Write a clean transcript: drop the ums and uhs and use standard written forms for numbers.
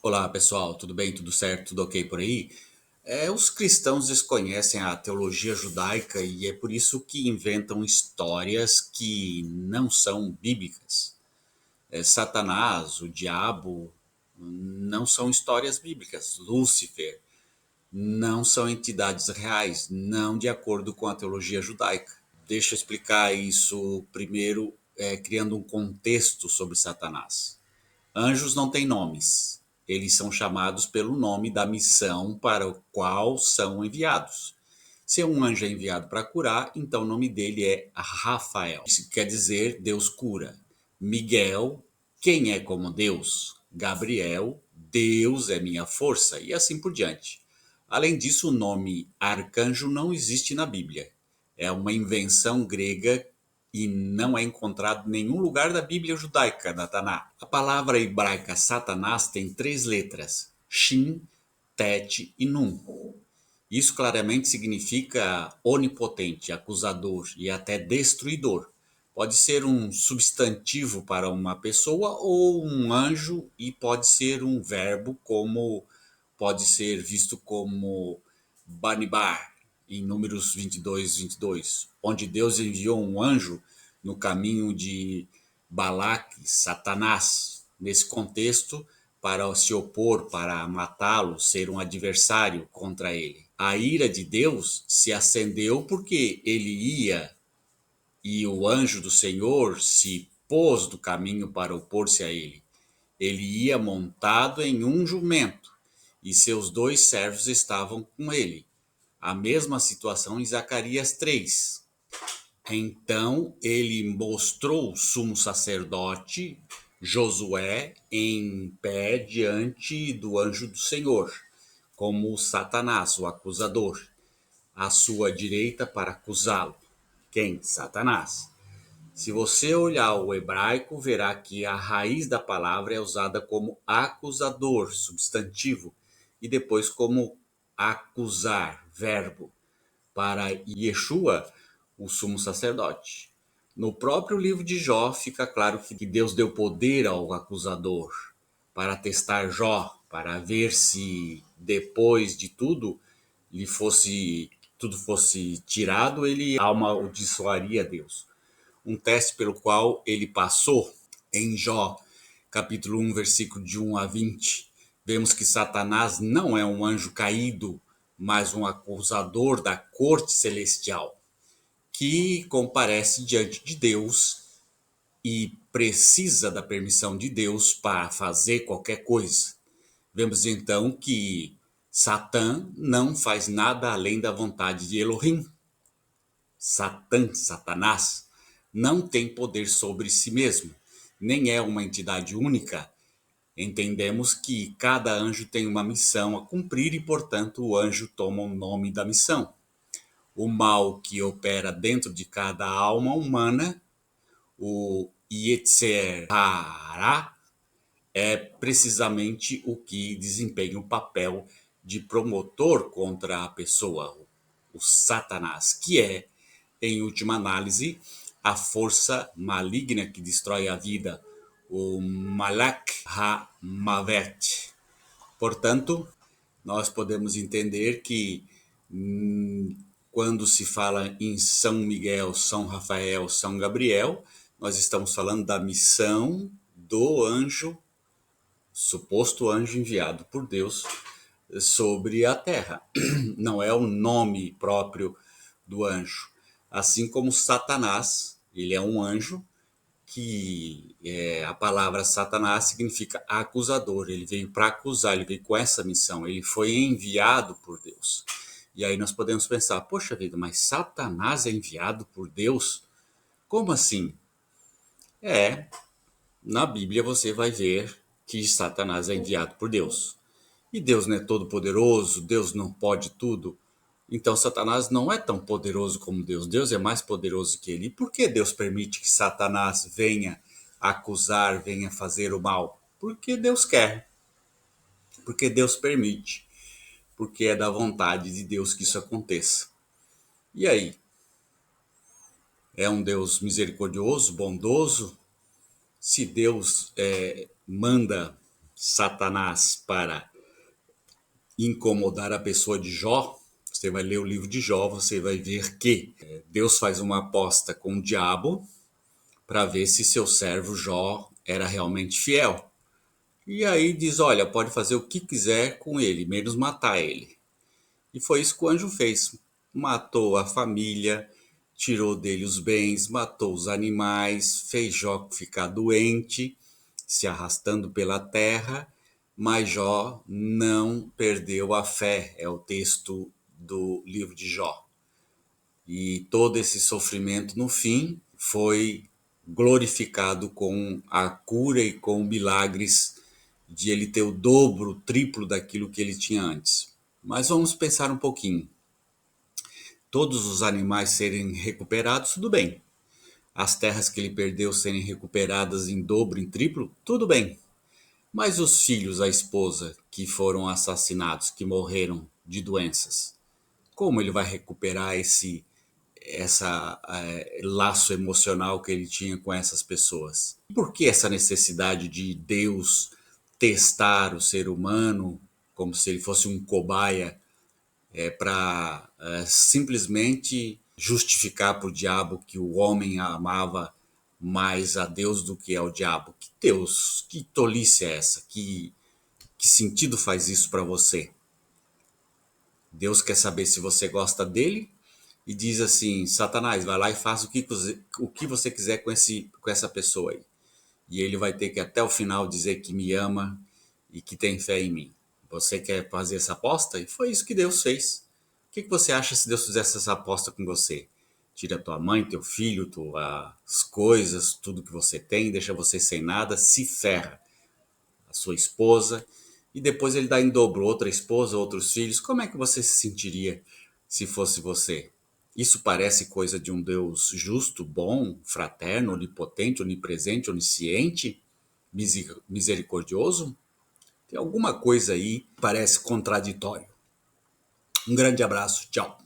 Olá pessoal, tudo bem? Tudo certo? Tudo ok por aí? Os cristãos desconhecem a teologia judaica e é por isso que inventam histórias que não são bíblicas. Satanás, o diabo, não são histórias bíblicas. Lúcifer não são entidades reais, não de acordo com a teologia judaica. Deixa eu explicar isso primeiro, criando um contexto sobre Satanás. Anjos não têm nomes. Eles são chamados pelo nome da missão para o qual são enviados. Se um anjo é enviado para curar, então o nome dele é Rafael. Isso quer dizer Deus cura. Miguel, quem é como Deus? Gabriel, Deus é minha força, e assim por diante. Além disso, o nome arcanjo não existe na Bíblia. É uma invenção grega e não é encontrado em nenhum lugar da Bíblia judaica, na Taná. A palavra hebraica Satanás tem três letras: Shin, Tet e Nun. Isso claramente significa onipotente, acusador e até destruidor. Pode ser um substantivo para uma pessoa ou um anjo, e pode ser um verbo, como pode ser visto como Banibar, em Números 22, onde Deus enviou um anjo no caminho de Balaque, Satanás, nesse contexto, para se opor, para matá-lo, ser um adversário contra ele. A ira de Deus se acendeu porque ele ia, e o anjo do Senhor se pôs do caminho para opor-se a ele. Ele ia montado em um jumento, e seus dois servos estavam com ele. A mesma situação em Zacarias 3. Então ele mostrou o sumo sacerdote Josué em pé diante do anjo do Senhor, como Satanás, o acusador, à sua direita para acusá-lo. Quem? Satanás. Se você olhar o hebraico, verá que a raiz da palavra é usada como acusador, substantivo, e depois como acusar, verbo, para Yeshua, o sumo sacerdote. No próprio livro de Jó fica claro que Deus deu poder ao acusador para testar Jó, para ver se depois de tudo lhe fosse tudo fosse tirado, ele amaldiçoaria Deus. Um teste pelo qual ele passou em Jó, capítulo 1, versículo de 1 a 20. Vemos que Satanás não é um anjo caído, mas um acusador da corte celestial, que comparece diante de Deus e precisa da permissão de Deus para fazer qualquer coisa. Vemos então que Satã não faz nada além da vontade de Elohim. Satanás, não tem poder sobre si mesmo, nem é uma entidade única. Entendemos que cada anjo tem uma missão a cumprir e, portanto, o anjo toma o nome da missão. O mal que opera dentro de cada alma humana, o Yetzer Hara, é precisamente o que desempenha o papel de promotor contra a pessoa, o Satanás, que é, em última análise, a força maligna que destrói a vida, o Malak HaMavet. Portanto, nós podemos entender que quando se fala em São Miguel, São Rafael, São Gabriel, nós estamos falando da missão do anjo, suposto anjo enviado por Deus sobre a terra. Não é o nome próprio do anjo. Assim como Satanás, ele é um anjo que a palavra Satanás significa acusador. Ele veio para acusar, ele veio com essa missão, ele foi enviado por Deus. E aí nós podemos pensar, poxa vida, mas Satanás é enviado por Deus? Como assim? É, na Bíblia você vai ver que Satanás é enviado por Deus. E Deus não é todo poderoso, Deus não pode tudo. Então Satanás não é tão poderoso como Deus. Deus é mais poderoso que ele. E por que Deus permite que Satanás venha acusar, venha fazer o mal? Porque Deus quer, porque Deus permite, porque é da vontade de Deus que isso aconteça. E aí? É um Deus misericordioso, bondoso? Se Deus manda Satanás para incomodar a pessoa de Jó, você vai ler o livro de Jó, você vai ver que Deus faz uma aposta com o diabo para ver se seu servo Jó era realmente fiel. E aí diz, olha, pode fazer o que quiser com ele, menos matar ele. E foi isso que o anjo fez. Matou a família, tirou dele os bens, matou os animais, fez Jó ficar doente, se arrastando pela terra, mas Jó não perdeu a fé, é o texto do livro de Jó. E todo esse sofrimento, no fim, foi glorificado com a cura e com milagres de ele ter o dobro, o triplo daquilo que ele tinha antes. Mas vamos pensar um pouquinho. Todos os animais serem recuperados, tudo bem. As terras que ele perdeu serem recuperadas em dobro, em triplo, tudo bem. Mas os filhos, a esposa, que foram assassinados, que morreram de doenças, como ele vai recuperar esse laço emocional que ele tinha com essas pessoas? Por que essa necessidade de Deus testar o ser humano como se ele fosse um cobaia para simplesmente justificar para o diabo que o homem amava mais a Deus do que ao diabo? Que Deus, que tolice é essa? Que sentido faz isso para você? Deus quer saber se você gosta dele e diz assim, Satanás, vai lá e faz o que você quiser com essa pessoa aí. E ele vai ter que até o final dizer que me ama e que tem fé em mim. Você quer fazer essa aposta? E foi isso que Deus fez. O que você acha se Deus fizesse essa aposta com você? Tira tua mãe, teu filho, tuas coisas, tudo que você tem, deixa você sem nada, se ferra. A sua esposa, e depois ele dá em dobro outra esposa, outros filhos. Como é que você se sentiria se fosse você? Isso parece coisa de um Deus justo, bom, fraterno, onipotente, onipresente, onisciente, misericordioso? Tem alguma coisa aí que parece contraditório. Um grande abraço, tchau.